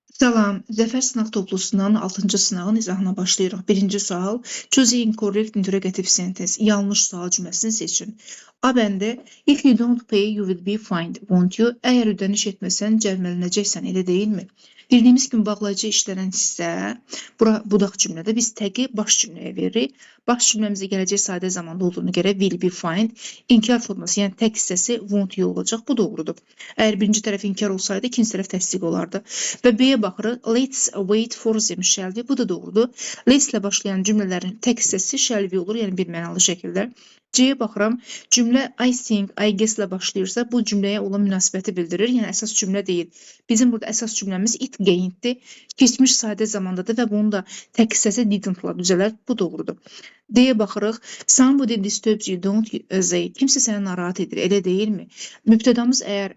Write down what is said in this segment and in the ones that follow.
Salam, Zəfər sınaq toplusundan 6-cı sınağın izahına başlayırıq. Birinci sual, choose incorrect interrogative sentence. Yanlış sual cümləsini seçin. A bəndə, if you don't pay, you will be fined, won't you? Əgər ödəniş etməsən, cərimələnəcəksən, elə deyilmi? Bildiyimiz kimi bağlayıcı işlənən hissə, budaq cümlədə biz təqi baş cümləyə veririk. Baş cümləmizdə gələcək sadə zamanda olduğunu görə will be fined. İnkar forması, yəni tək hissəsi won't you olacaq. Bu doğrudur. Əgər birinci tərəf inkar olsaydı, ikinci tərəf təsdiq olardı. Və B-yə baxırıq. Let's wait for them shall we. Bu da doğrudur. Let's ilə başlayan cümlələrin tək hissəsi shall we olur, yəni bir mənalı şəkildə. C-yə baxıram. Cümlə I think, I guess ilə başlayırsa, bu cümləyə olan münasibəti bildirir. Yəni əsas cümlə deyil. Bizim burada əsas cümləmiz it gained-dir. Keçmiş sadə zamandadır və bunu da tək hissəsi didn't-la düzələr. Bu doğrudur. D-yə baxırıq. Somebody disturbs you, don't they? Kimsə səni narahat edir, elə deyilmi? Mübtədamız əgər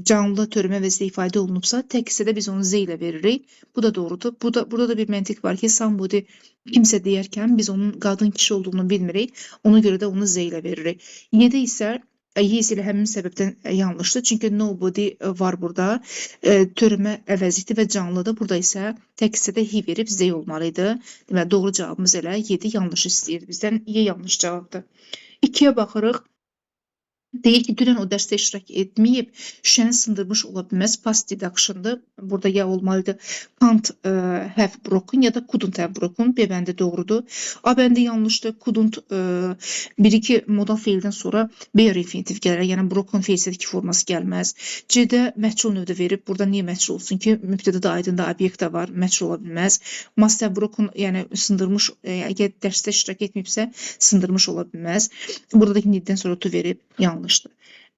canlı törəmə vəzifə ifadə olunubsa, tək hissədə biz onu z ilə veririk. Bu da doğrudur. Burada da bir məntiq var ki, somebody kimsə deyərkən biz onun qadın kişi olduğunu bilmirik. Ona görə də onu z ilə veririk. Y-də isə yes ilə həmin səbəbdən yanlışdır. Çünki nobody var burada. Törəmə əvəzlikdir və canlıdır. Burada isə tək hissədə he verib z olmalıydı. Deməli, doğru cavabımız elə 7 yanlış istəyir bizdən. Y yanlış cavabdır. 2-yə baxırıq. Deyir ki, dünən o dərsdə iştirak etməyib, şüşəni sındırmış ola bilməz. Past deduction'dır. Burada ya olmalıdır can't have broken ya da couldn't have broken. B bəndi doğrudur. A bəndi yanlışdır. Couldn't bir-iki modal feildən sonra B infinitiv gələr. Yəni broken feil iki forması gəlməz. C-də məhcul növdə verib. Burada niyə məhcul olsun ki? Mübtədədə aydında obyekt də var. Məhcul ola bilməz. Must have broken, yəni sındırmış, əgər dərsdə iştirak etməyibsə, sındırmış ola bilməz. Buradakı need-dən sonra to verib. Yanlışdır.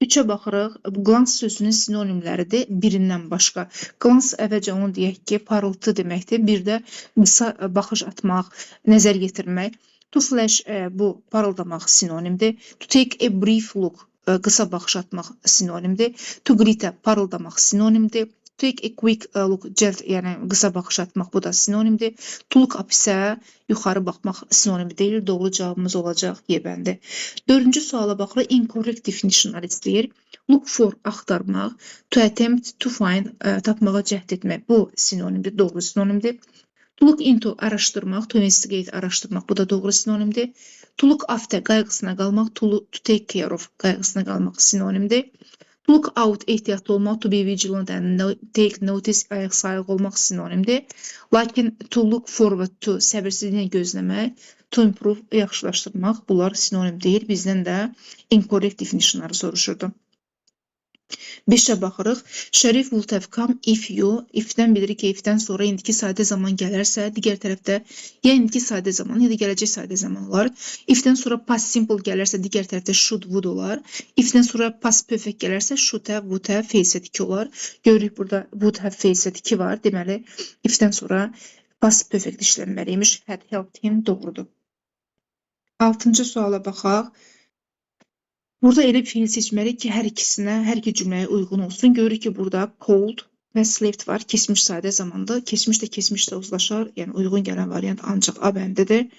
3-ə baxırıq. Glance sözünün sinonimləridir birindən başqa. Glance əvvəlcə onu deyək ki, parıltı deməkdir. Bir də qısa baxış atmaq, nəzər yetirmək. To flash bu parıldamaq sinonimdir. To take a brief look qısa baxış atmaq sinonimdir. To greet parıldamaq sinonimdir. Take a quick look, cəld, yəni qısa baxış atmaq, bu da sinonimdir. To look up isə yuxarı baxmaq sinonimi deyil, doğru cavabımız olacaq Y bəndi. 4-cü suala baxırıq, incorrect definitionlar istəyir. Look for, axtarmaq, to attempt, to find, tapmağa cəhd etmək, bu sinonimdir, doğru sinonimdir. To look into, araşdırmaq, to investigate, araşdırmaq, bu da doğru sinonimdir. To look after, qayğısına qalmaq, to take care of, qayğısına qalmaq sinonimdir. To look out, ehtiyatlı olmaq, to be vigilant and take notice, ayaq sayıq olmaq sinonimdir. Lakin to look forward to, səbirsizliklə gözləmək, to improve, yaxşılaşdırmaq, bunlar sinonim deyil. Bizdən də incorrect definitionları soruşurdu. 5-ə baxırıq. Şərif would have come if you, if-dən bilirik ki, if-dən sonra indiki sadə zaman gələrsə, digər tərəfdə ya indiki sadə zaman, ya da gələcək sadə zaman olar. If-dən sonra past simple gələrsə, digər tərəfdə should, would olar. If-dən sonra past perfect gələrsə, should have, would have, face-et 2 olar. Görürük burada would have, face-et 2 var. Deməli, if-dən sonra past perfect işlənməliymiş. Had helped him doğrudur. 6-cı suala baxaq. Burada elə bir fiil seçməliyik ki, hər ikisinə, hər iki cümləyə uyğun olsun. Görürük ki, burada cold və slept var. Keçmiş sadə zamanda. Keçmiş də keçmişlə uzlaşar. Yəni uyğun gələn variant ancaq A bəndidir.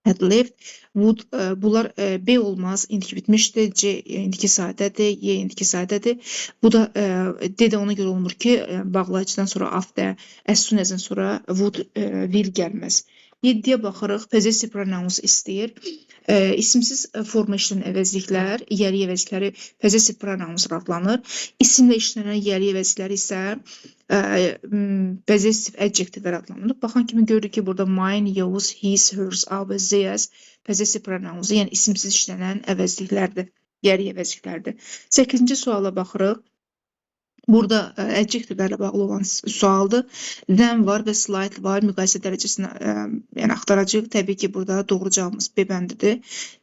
Had left. Would, bunlar B olmaz. İndiki bitmişdir. C indiki sadədir. Y indiki sadədir. Bu da D də ona görə olmur ki, bağlayıcıdan sonra after, as soon as-dən sonra would, will gəlməz. 7-yə baxırıq. Possessive pronouns istəyir. İsimsiz forma işlənən əvəzliklər, yəli əvəzlikləri possessive pronouns adlanır. İsimlə işlənən yəli əvəzlikləri isə possessive adjectivelər adlanır. Baxan kimi görürük ki, burada mine, yours, his, hers, ours, theirs possessive pronouns, yəni isimsiz işlənən əvəzliklərdir, yəli əvəzliklərdir. 8-ci suala baxırıq. Burada adjectivelərlə bağlı olan sualdır. Then var və slightly var. Müqayisə dərəcəsini yəni axtaracağıq. Təbii ki, burada doğru cavabımız B bəndidir.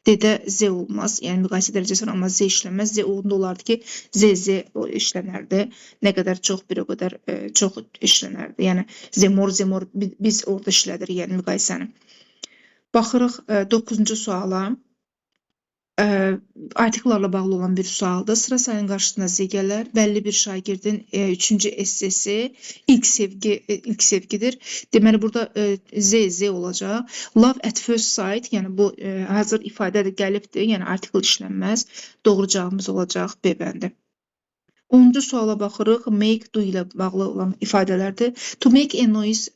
D-də Z olmaz. Yəni müqayisə dərəcəsi var, amma Z işlənməz. Z onda olardı ki, Z işlənərdi. Nə qədər çox, bir o qədər çox işlənərdi. Yəni Z more, biz orada işlədirik, yəni müqayisəni. Baxırıq 9-cu suala. Artikellarla bağlı olan bir sualdır. Sıra sayının qarşısında Z gələr. Bəlli bir şagirdin 3-cü essesi ilk sevgidir. Deməli, burada Z olacaq. Love at first sight, yəni bu hazır ifadədir, gəlibdir. Yəni artikel işlənməz. Doğru cavabımız olacaq B bəndi. 10-cu suala baxırıq. Make, do ilə bağlı olan ifadələrdir. To make a noise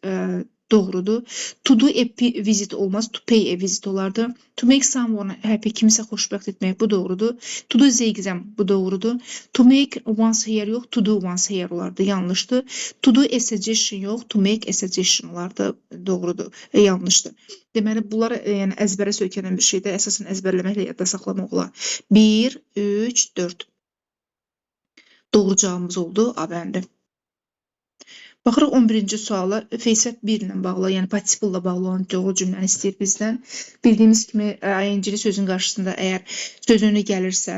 doğrudur. To do a visit olmaz. To pay a visit olardı. To make someone happy, kimsə xoşbəxt etmək, bu doğrudur. To do the exam, bu doğrudur. To make once here yox, to do once here olardı. Yanlışdır. To do a suggestion yox, to make a suggestion olardı. Doğrudur. Yanlışdır. Deməli, bunlar yəni əzbərə söykənən bir şeydir. Əsasən əzbərləməklə yadda saxlamaq olar. 1, 3, 4. Doğru cavabımız oldu A bəndi. Baxırıq 11-ci suala. Feysət 1 ilə bağlı, yəni participle ilə bağlı olan doğru cümləni istəyir bizdən. Bildiyimiz kimi ing-li sözün qarşısında əgər söz önü gəlirsə,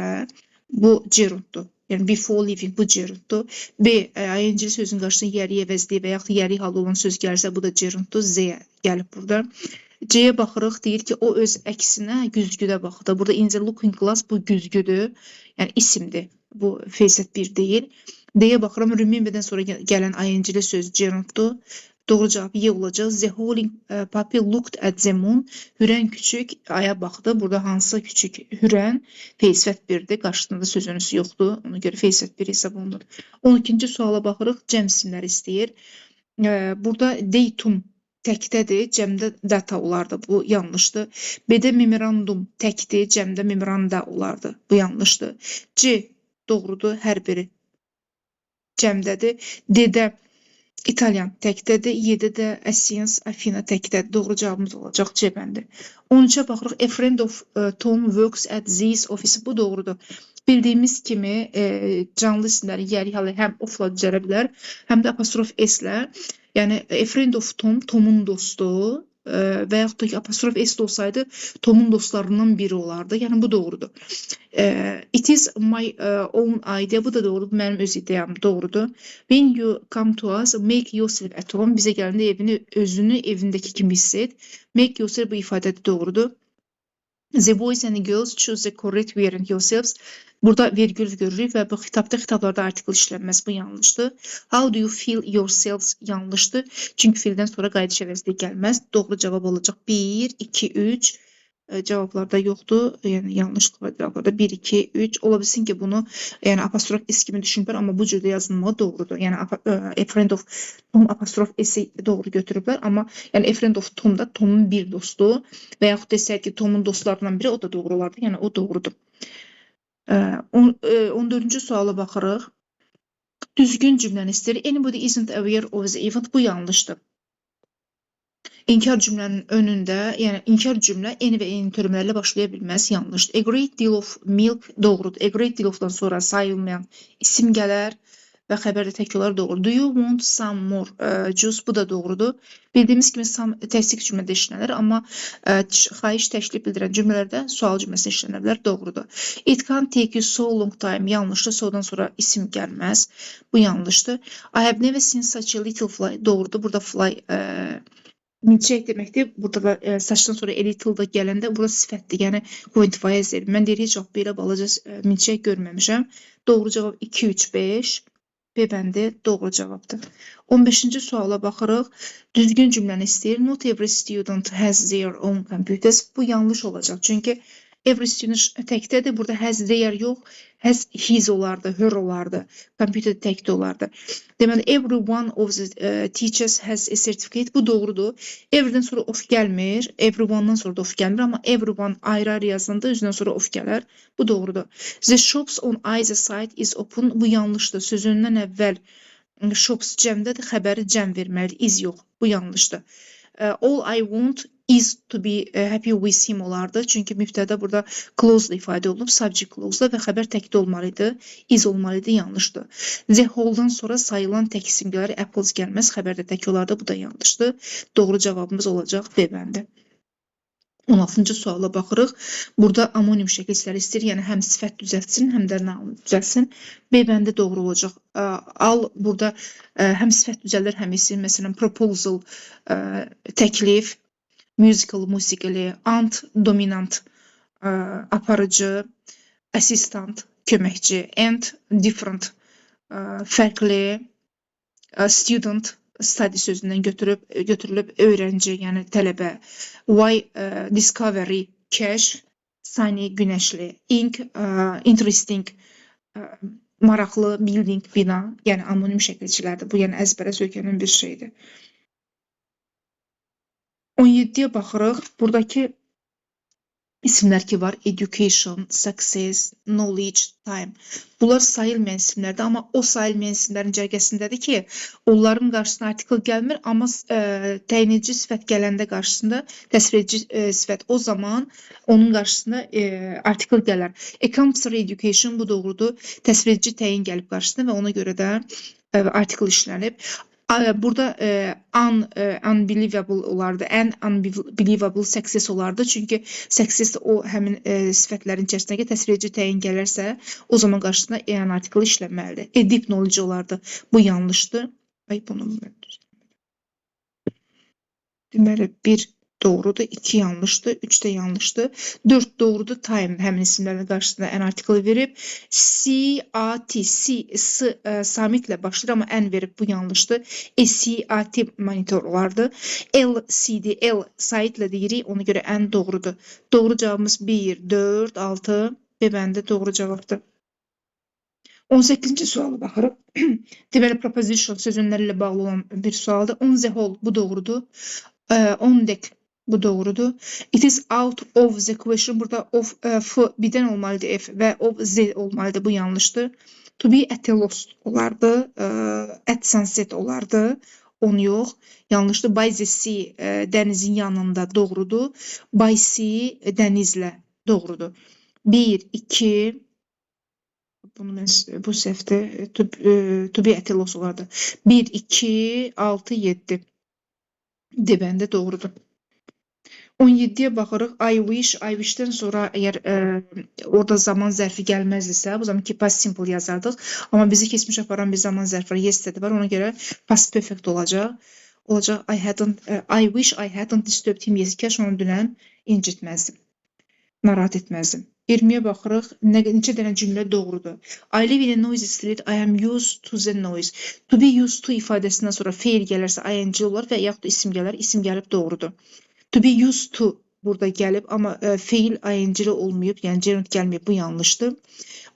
bu gerunddur. Yəni before leaving bu gerunddur. B, ing-li sözün qarşısında yəri əvəzli və yaxud yəri halı olan söz gəlirsə, bu da gerunddur. Z gəlib burada. C-yə baxırıq, deyir ki, o öz əksinə güzgüdə baxdı. Burada in the looking glass bu güzgüdür, yəni isimdir. Bu Feysət 1 deyil. D-yə baxıram, rememberdən sonra gələn ing-li söz gerunddur. Doğru cavab Y olacaq. The howling puppy looked at the moon. Hürən küçük aya baxdı. Burada hansı küçük hürən? Feysət 1-dir. Qarşısında söz önüsü yoxdur. Ona görə Feysət 1 hesab olunur. 12-ci suala baxırıq. Cəm isimləri istəyir. Burada datum təkdədir, cəmdə data olardı. Bu yanlışdır. B-də memorandum təkdir, cəmdə memoranda olardı. Bu yanlışdır. C doğrudur, hər biri cəmdədir. D-də İtalyan təkdədir, Y-də də Athens, Afina təkdədir. Doğru cavabımız olacaq C bəndi. 13-ə baxırıq. A friend of Tom works at this office. Bu doğrudur. Bildiyimiz kimi canlı isimləri yəri halı həm ofla düzələ bilər, həm də apostrof S-lə. Yəni a friend of Tom, Tomun dostu və yaxud da ki apostrof S olsaydı Tomun dostlarından biri olardı. Yəni bu doğrudur. It is my own idea. Bu da doğrudur. Mənim öz ideyam doğrudur. When you come to us, make yourself at home. Bizə gələndə özünü evindəki kimi hiss et. Make yourself bu ifadə də doğrudur. The boys and the girls choose the correct wearing yourselves. Burada vergül görürük və bu xitablarda artikel işlənməz. Bu yanlışdır. How do you feel yourselves yanlışdır. Çünki fiildən sonra qayıdış əvəzliyi gəlməz. Doğru cavab olacaq 1, 2, 3. Cavablarda yoxdur. Yəni yanlışlıq var cavablarda 1, 2, 3. Ola bilsin ki bunu yəni apostrof S kimi düşünürlər, amma bu cürdə yazılmağı doğrudur. Yəni a friend of Tom apostrof S-i doğru götürüblər, amma yəni a friend of Tom da Tomun bir dostu və yaxud desək ki Tomun dostlarından biri, o da doğru olardı. Yəni o doğrudur. 14-cü suala baxırıq. Düzgün cümləni istəyir. Anybody isn't aware of the event. Bu yanlışdır. İnkar cümlənin önündə, yəni inkar cümlə N və N törümlərlə başlaya bilməz, yanlışdır. A great deal of milk doğrudur. A great deal of-dan sonra sayılmayan isim gələr və xəbərdə tək olar doğrudur. Do you want some more juice? Bu da doğrudur. Bildiyimiz kimi some təsdiq cümlədə işlənir, amma xahiş təklif bildirən cümlələrdə sual cümləsində işlənə bilər, doğrudur. It can't take you so long time, yanlışdır. So-dan sonra isim gəlməz. Bu yanlışdır. I have never seen such a little fly, doğrudur. Burada fly milçək deməkdir. Burada da saçdan sonra a little da gələndə burada sifətdir. Yəni quantify edir. Mən deyir heç vaxt belə balaca milçək görməmişəm. Doğru cavab 2, 3, 5. B bəndi doğru cavabdır. 15-ci suala baxırıq. Düzgün cümləni istəyir. Not every student has their own computers. Bu yanlış olacaq. Çünki every student təkdədir. Burada has their yox, has his olardı, her olardı. Computer təkdə olardı. Deməli, every one of the teachers has a certificate. Bu doğrudur. Every'dən sonra of gəlmir. Everyone'dan sonra da of gəlmir. Amma everyone ayrı-ayrı yazılanda üzündən sonra of gələr. Bu doğrudur. The shops on either side is open. Bu yanlışdır. Sözündən əvvəl shops cəmdədir. Xəbəri cəm verməli. Is yox. Bu yanlışdır. All I want is to be happy with him olardı. Çünki mübtədə burada clause-la ifadə olunub, subject clause-la və xəbər təkdə olmalıydı. Is olmalıydı, yanlışdır. The whole-dan sonra sayılan tək isim gəlir, apples gəlməz, xəbərdə tək olardı, bu da yanlışdır. Doğru cavabımız olacaq B bəndi. 16-cı suala baxırıq. Burada amonim şəkilləri istəyir, yəni həm sifət düzəltsin, həm də naam düzəltsin. B bəndi doğru olacaq. Al burada həm sifət düzəlir, həm isim, məsələn, proposal, təklif, musical, musiqali, ant, dominant, aparıcı, assistant, köməkçi, and, different, fərqli, student, study sözündən götürülüb öyrənci, yəni tələbə. Why, discovery, cash, sunny, günəşli, ink, interesting, maraqlı, building, bina, yəni anonim şəkilçilərdir. Bu yəni əzbərə söykənən bir şeydir. 17-yə baxırıq. Buradakı isimlər ki var, education, success, knowledge, time. Bunlar sayılmayan isimlərdir, amma o sayılmayan isimlərin cərgəsindədir ki, onların qarşısına artikel gəlmir, amma təyin edici sifət gələndə qarşısında təsvir edici sifət o zaman onun qarşısında artikel gələr. A compulsory education bu doğrudur. Təsvir edici təyin gəlib qarşısına və ona görə də artikel işlənib. Burada unbelievable olardı, ən unbelievable success olardı. Çünki success o həmin sifətlərin içərisindəki təsvir edici təyin gələrsə, o zaman qarşısına an artikel işlənməlidir. Deep knowledge olardı. Bu yanlışdır. Ay, bunu deməli, 1 doğrudur, 2 yanlışdır, 3 də yanlışdır, 4 doğrudur, time həmin isimlərin qarşısında an artikel verib, C-A-T, samitlə başlayır, amma ən verib, bu yanlışdır, S-C-A-T monitor olardı, L-C-D, L saitlə deyirik, ona görə ən doğrudur. Doğru cavabımız 1, 4, 6, B bəndə doğru cavabdır. 18-ci suala baxırıq. Deməli, proposition sözünlərlə bağlı olan bir sualdır. On the whole, bu doğrudur. On deck, bu doğrudur. It is out of the question. Burada of, f birdən olmalıdır, f və of z olmalıdır. Bu yanlışdır. To be at a loss olardı. At sunset olardı. Onu yox. Yanlışdır. By the sea, dənizin yanında doğrudur. By sea, dənizlə doğrudur. 1, 2, bunu mən bu səhvdə to be at a loss olardı. 1, 2, 6, 7. D bəndə doğrudur. 17-yə baxırıq. I wish-dən sonra əgər orada zaman zərfi gəlməzdirsə, bu zaman ki past simple yazardıq. Amma bizi keçmiş aparan bir zaman zərfi var, yesterday var. Ona görə past perfect olacaq. I wish I hadn't disturbed him yesterday. Kaş onu dünən incitməzdim. Narahat etməzdim. 20-yə baxırıq. Neçə dənə cümlə doğrudur. I live in a noisy street. I am used to the noise. To be used to ifadəsindən sonra fail gələrsə ing olar və yaxud da isim gələr. İsim gəlib doğrudur. To be used to burada gəlib, amma fail ing-li olmayıb, yəni gerund gəlməyib. Bu yanlışdır.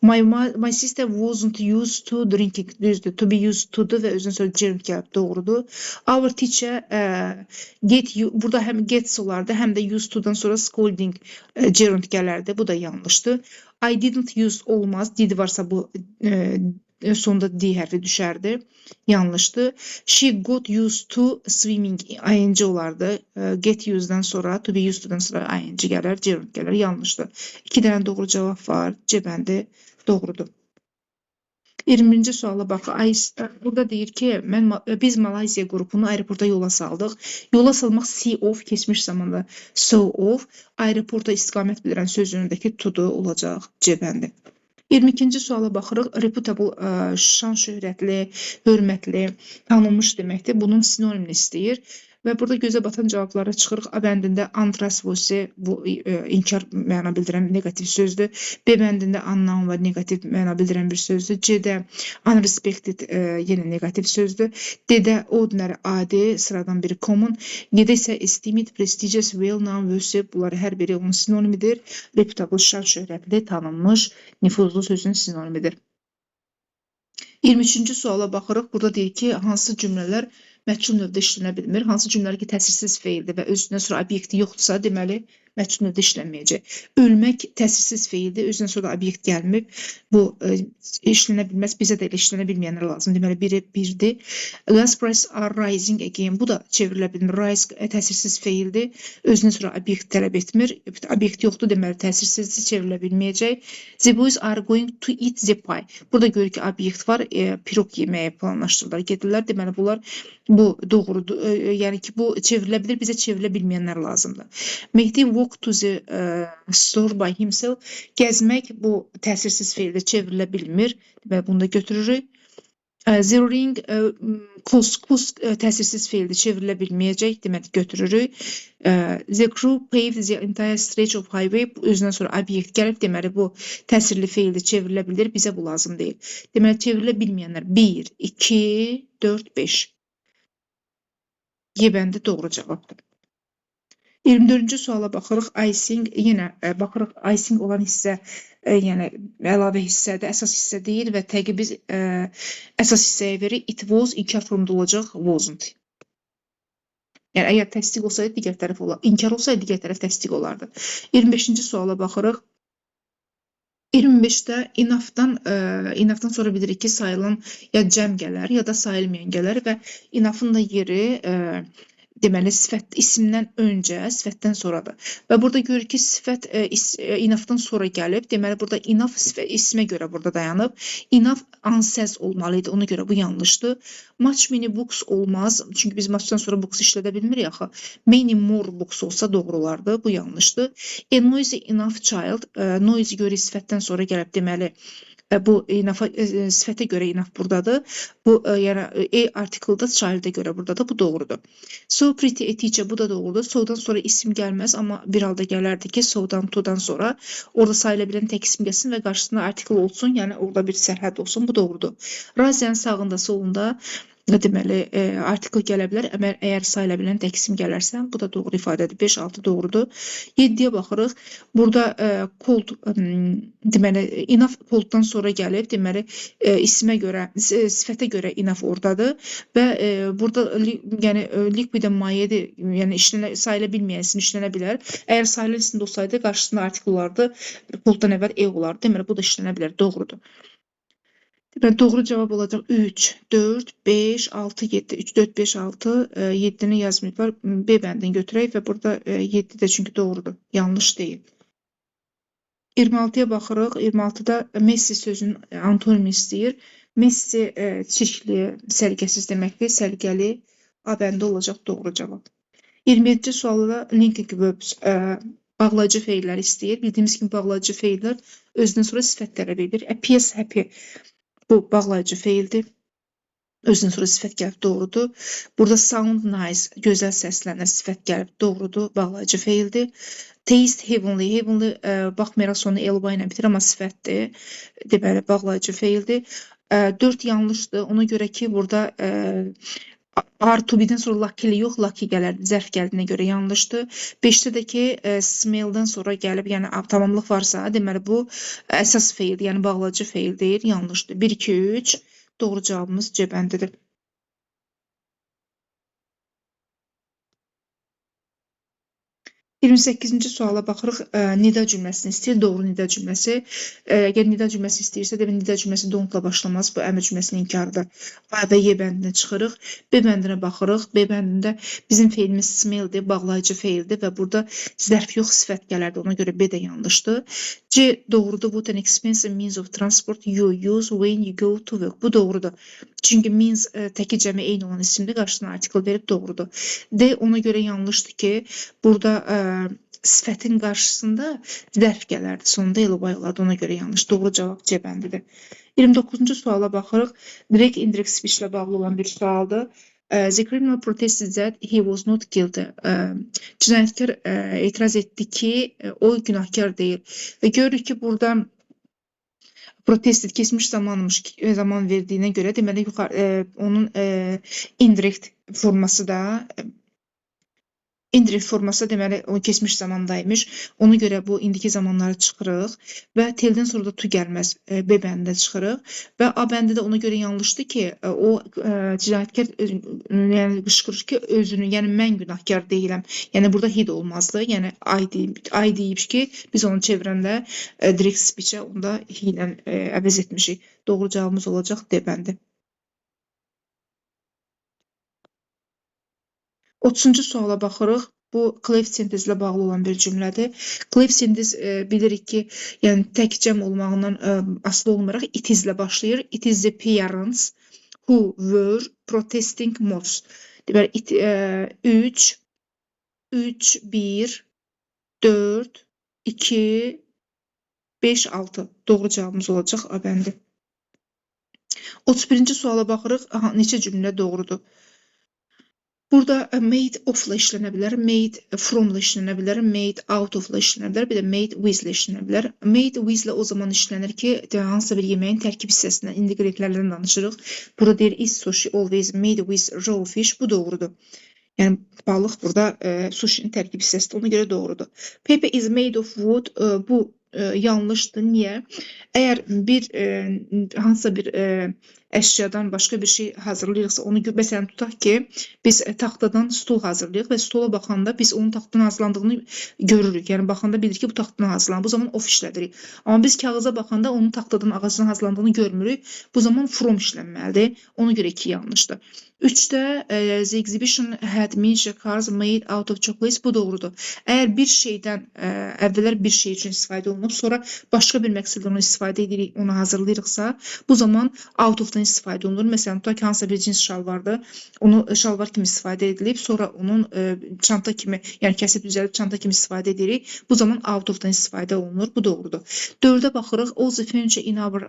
My sister wasn't used to drinking. Düzdür. To be used to-dur və özünə sonra gerund gəlib doğrudur. Our teacher burada həm gets olardı, həm də used to-dan sonra scolding gerund gələrdi. Bu da yanlışdır. I didn't use olmaz. Did varsa bu sonunda D hərfi düşərdi. Yanlışdır. She got used to swimming. ing olardı. Get used'dan sonra, to be used to'dan sonra ing gələr, gerund gələr. Yanlışdır. 2 dənə doğru cavab var. C bəndi doğrudur. 20-ci suala baxaq. Burada deyir ki, biz Malayziya qrupunu aeroporta yola saldıq. Yola salmaq see off, keçmiş zamanda so off. Aeroporta istiqamət bildirən sözünündəki to-dur olacaq. C bəndi. 22-ci suala baxırıq. Reputable, şan şöhrətli, hörmətli, tanınmış deməkdir. Bunun sinonimini istəyir. Və burada gözə batan cavablara çıxırıq. A bəndində untrustworthy, bu inkar məna bildirən negativ sözdür. B bəndində unknown və negativ məna bildirən bir sözdür. C-də unrespected yenə negativ sözdür. D-də ordinary, adi, sıradan biri common. G-də isə esteemed, prestigious, well-known, worthy, bunlar hər biri onun sinonimidir. Reputable, şan şöhrətli, tanınmış, nüfuzlu sözün sinonimidir. 23-cü suala baxırıq. Burada deyir ki, hansı cümlələr məchul növdə işlənə bilmir. Hansı cümlələr ki, təsirsiz feildir və özündən sonra obyekti yoxdursa, deməli, məchul növdə işlənməyəcək. Ölmək təsirsiz feildir, özündən sonra obyekt gəlmir. Bu işlənə bilməz, bizə də elə işlənə bilməyənlər lazım. Deməli, biri birdir. Gas prices are rising again. Bu da çevrilə bilmir. Rise təsirsiz feildir, özündən sonra obyekt tələb etmir. Obyekt yoxdur, deməli, təsirsizdir, çevrilə bilməyəcək. The boys are going to eat the pie. Burada görür ki, obyekt var, pirog yeməyə planlaşdırırlar, gedirlər. Deməli, bunlar bu doğrudur. Yəni ki, bu çevrilə bilir, bizə çevrilə bilməyənlər lazımdır. Mehdi walk to the store by himself. Gəzmək bu təsirsiz feildə çevrilə bilmir. Deməli, bunu da götürürük. The ring, kus təsirsiz feildə çevrilə bilməyəcək. Deməli, götürürük. The crew paved the entire stretch of highway. Özündən sonra obyekt gəlib. Deməli, bu təsirli feildə çevrilə bilir. Bizə bu lazım deyil. Deməli, çevrilə bilməyənlər 1, 2, 4, 5. Y bəndi doğru cavabdır. 24-cü suala baxırıq. Icing, yenə baxırıq icing olan hissə, yəni əlavə hissədir, əsas hissə deyil və təqi biz əsas hissəyə veririk. It was inkar formunda olacaq, wasn't. Yəni əgər təsdiq olsaydı digər tərəf olar, inkar olsaydı digər tərəf təsdiq olardı. 25-ci suala baxırıq. 25-də enoughdan sonra bilirik ki, sayılan ya cəm gələr, ya da sayılmayan gələr və enough'ın da yeri deməli sifət isimdən öncə, sifətdən sonradır. Və burada görürük ki, sifət enough'dan sonra gəlib. Deməli burada enough ismə görə burada dayanıb. Enough ansəz olmalıydı. Ona görə bu yanlışdır. Much many books olmaz. Çünki biz much'dan sonra books işlədə bilmirik axı. Many more books olsa doğru olardı. Bu yanlışdır. A noisy enough child. Noisy görə sifətdən sonra gəlib. Deməli bu sifətə görə enough buradadır. Bu yəni article-da child'a görə buradadır. Bu doğrudur. So pretty a teacher, bu da doğrudur. So'dan sonra isim gəlməz, amma bir halda gələrdi ki, so'dan, to'dan sonra orada sayıla bilən tək isim gəlsin və qarşısında article olsun, yəni orada bir sərhəd olsun. Bu doğrudur. Raziyanın sağında, solunda deməli article gələ bilər. Əgər sayıla bilən tək isim gələrsə, bu da doğru ifadədir. 5-6 doğrudur. 7-yə baxırıq. Burada cold, deməli enough colddan sonra gəlib. Deməli ismə görə, sifətə görə enough oradadır və burada yəni liquid mayedir. Yəni sayıla bilməyəsin işlənə bilər. Əgər sayılan isimdə olsaydı qarşısında article olardı. Colddan əvvəl olardı. Deməli bu da işlənə bilər. Doğrudur. Deməli, doğru cavab olacaq 3, 4, 5, 6, 7. 3, 4, 5, 6, 7-ni yazmayıblar. B bəndini götürək və burada 7 də çünki doğrudur. Yanlış deyil. 26-ya baxırıq. 26-da messy sözünün antonimi istəyir. Messy çirkli, səliqəsiz deməkdir. Səliqəli A bəndi olacaq doğru cavab. 27-ci sualda linking verbs bağlayıcı feillər istəyir. Bildiyimiz kimi bağlayıcı feillər özündən sonra sifətlərə verilir. Appears happy. Bu bağlayıcı feildir. Özündən sonra sifət gəlib doğrudur. Burada sound nice, gözəl səslənir, sifət gəlib doğrudur, bağlayıcı feildir. Taste heavenly, heavenly baxmayaraq sonu elba ilə bitir, amma sifətdir. Deməli, bağlayıcı feildir. 4 yanlışdır. Ona görə ki, burada are to be-dən sonra luckily yox, lucky gələrdi. Zərf gəldiyinə görə yanlışdır. 5-də də ki, smell-dən sonra gəlib, yəni tamamlıq varsa, deməli bu əsas feil, yəni bağlayıcı feil deyil, yanlışdır. 1, 2, 3 doğru cavabımız C bəndidir. 28-ci suala baxırıq. Nida cümləsini istəyir. Doğru nida cümləsi. Əgər nida cümləsi istəyirsə, demək nida cümləsi don't-la başlamaz. Bu əmr cümləsinin inkarıdır. A və Y bəndinə çıxırıq. B bəndinə baxırıq. B bəndində bizim feilimiz smell-dir, bağlayıcı feildir və burada zərf yox, sifət gələrdi. Ona görə B də yanlışdır. C doğrudur. What an expensive means of transport you use when you go to work. Bu doğrudur. Çünki means təki cəmi eyni olan isimdir. Qarşısına article verib doğrudur. D ona görə yanlışdır ki, burada sifətin qarşısında zərf gələrdi. Sonunda elobay olardı. Ona görə yanlış. Doğru cavab C bəndidir. 29-cu suala baxırıq. Direct indirect speech ilə bağlı olan bir sualdır. The criminal protested that he was not guilty. Cinayətkar etiraz etdi ki, o günahkar deyil. Və görürük ki, burada protested keçmiş zaman verdiyinə görə, deməli onun indirect forması da indirect forması deməli o keçmiş zamandaymış. Ona görə bu indiki zamanları çıxırıq və teldən sonra da to gəlməz B bəndində çıxırıq və A bəndi də ona görə yanlışdır ki, o cinayətkar yəni qışqırır ki, özünü, yəni mən günahkar deyiləm. Yəni burada he də olmazdı. Yəni I deyib ki, biz onu çevirəndə direct speech-ə onda he ilə əvəz etmişik. Doğru cavabımız olacaq D bəndi. 30-cu suala baxırıq. Bu cleft sentezlə bağlı olan bir cümlədir. Cleft sentez bilirik ki, yəni tək cəm olmağından asılı olmayaraq it is-lə başlayır. It is the parents who were protesting most. Deməli 3, 1, 4, 2, 5, 6 doğru cavabımız olacaq A bəndi. 31-ci suala baxırıq. Aha, neçə cümlə doğrudur? Burada made of-la işlənə bilər, made from-la işlənə bilər, made out of-la işlənə bilər, bir də made with-la işlənə bilər. Made with-la o zaman işlənir ki, hansısa bir yeməyin tərkib hissəsindən, indi qreyklərdən danışırıq. Burada deyir, is so she always made with raw fish, bu doğrudur. Yəni balıq burada sushinin tərkib hissəsidir. Ona görə doğrudur. Paper is made of wood. Bu yanlışdır. Niyə? Əgər bir hansısa bir əşyadan başqa bir şey hazırlayırıqsa, onu məsələn tutaq ki, biz taxtadan stul hazırlayırıq və stula baxanda biz onun taxtadan hazırlandığını görürük. Yəni baxanda bilirik ki, bu taxtadan hazırlanır. Bu zaman of işlədirik. Amma biz kağıza baxanda onun taxtadan, ağacdan hazırlandığını görmürük. Bu zaman from işlənməlidir. Ona görə 2 yanlışdır. 3-də the exhibition had miniature cars made out of chocolates. Bu doğrudur. Əgər bir şeydən əvvəllər bir şey üçün istifadə olunub, sonra başqa bir məqsədlə onu istifadə edirik, onu hazırlayırıqsa, bu zaman out of-dan istifadə olunur. Məsələn, tutaq ki, hansısa bir cins şalvardır, onu şalvar kimi istifadə edilib, sonra onun çanta kimi, yəni kəsib düzəlib çanta kimi istifadə edirik. Bu zaman out of-dan istifadə olunur. Bu doğrudur. 4-ə baxırıq. All the furniture in our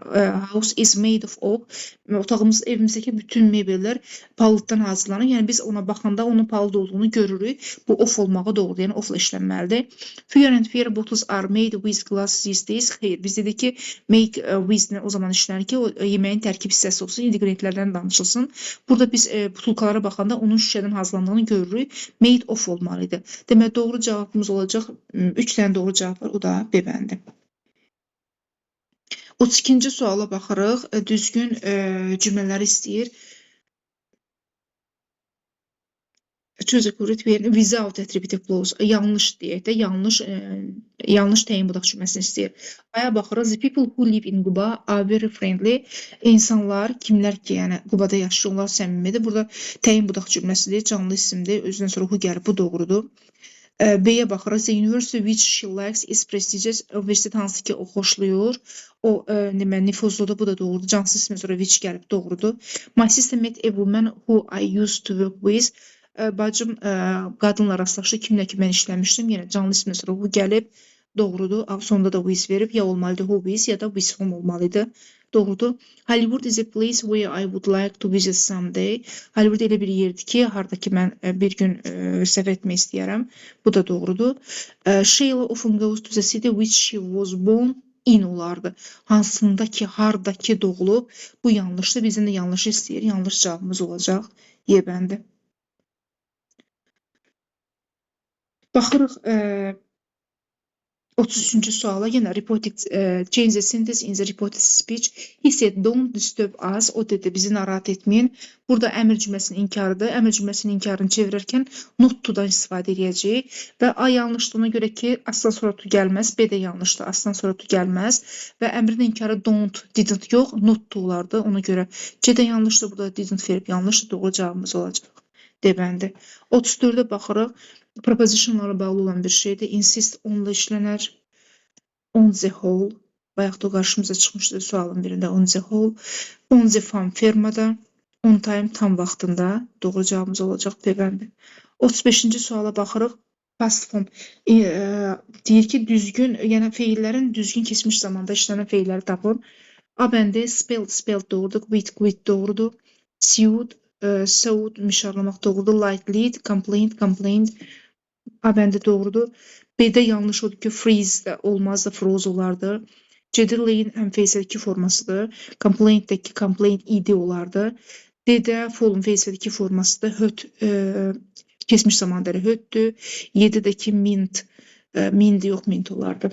house is made of oak. Otağımız, evimizdəki bütün mebellər palıddan hazırlanır. Yəni biz ona baxanda onun palıd olduğunu görürük. Bu of olmağı doğrudur. Yəni ofla işlənməlidir. Fear and fair bottles are made with glass these days. Xeyr, biz dedik ki, make with o zaman işlənir ki, o yeməyin tərkib hissəsi olsun, ingredientlərdən danışılsın. Burada biz butulkalara baxanda onun şüşədən hazırlandığını görürük. Made of olmalıdır. Demək, doğru cavabımız olacaq. 3 dənə doğru cavab var. O da B bəndi. 32-ci suala baxırıq. Düzgün cümlələri istəyir. Choose a correct verin. Without attributive clause. Yanlış deyək də, yanlış təyin budaq cümləsini istəyir. Aya baxırıq. The people who live in Quba are very friendly. İnsanlar, kimlər ki, yəni Qubada yaşayırlar, səmimidir. Burada təyin budaq cümləsidir, canlı isimdir. Özündən sonra who gəlib, bu doğrudur. B-yə baxırıq. The university which she likes is prestigious. Universitet hansı ki o xoşlayır. O nüfuzludur, bu da doğrudur. Cansız ismə sonra which gəlib, doğrudur. My sister met a woman who I used to work with. Bacım qadınla rastlaşdı, kimlə ki mən işləmişdim. Yəni canlı ismə sonra who gəlib, doğrudur. Sonunda da with verib, ya olmalıdır who with, ya da with whom olmalıdır. Doğrudur. Hollywood is a place where I would like to visit someday. Hollywood elə bir yerdir ki, harda ki mən bir gün səfər etmək istəyərəm. Bu da doğrudur. Sheila often goes to the city which she was born in olardı. Hansında ki, harda ki doğulub. Bu yanlışdır. Bizdən də yanlış istəyir. Yanlış cavabımız olacaq. Y bəndi. Baxırıq 33-cü suala. Yenə reported, change the sentence in the reported speech. He said, don't disturb us. O dedi, bizi narahat etməyin. Burada əmr cümləsinin inkarıdır. Əmr cümləsinin inkarını çevirərkən not to-dan istifadə edəcəyik. Və A yanlışlığına görə ki, aslan sonra to gəlməz. B də yanlışdır, aslan sonra to gəlməz. Və əmrin inkarı don't, didn't yox, not to olardı. Ona görə C də yanlışdır, burada didn't verib yanlışdır. Doğru cavabımız olacaq. D bəndi. 34-də baxırıq. Prepositionlara bağlı olan bir şeydir. Insist onla işlənər. On the whole. Bayaq da qarşımıza çıxmışdı sualın birində. On the whole. On the farm fermada. On time tam vaxtında. Doğru cavabımız olacaq. B bəndi. 35-ci suala baxırıq. Past form. Deyir ki, düzgün, yəni feillərin düzgün keçmiş zamanda işlənən feilləri tapın. A bəndi spelled doğrudur. Quit doğrudur. Sued, sewed, mişarlamaq doğrudur. Light, lead, complained. A bəndi doğrudur. B-də yanlış odur ki, freeze də olmaz da froze olardı. C-də lay-in həmfeysəl 2 formasıdır. Complaint-dəki complaint id olardı. D-də fall-un feysəl 2 formasıdır. Hurt, keçmiş zamanda hötdür. 7-dəki mint yox, mint olardı.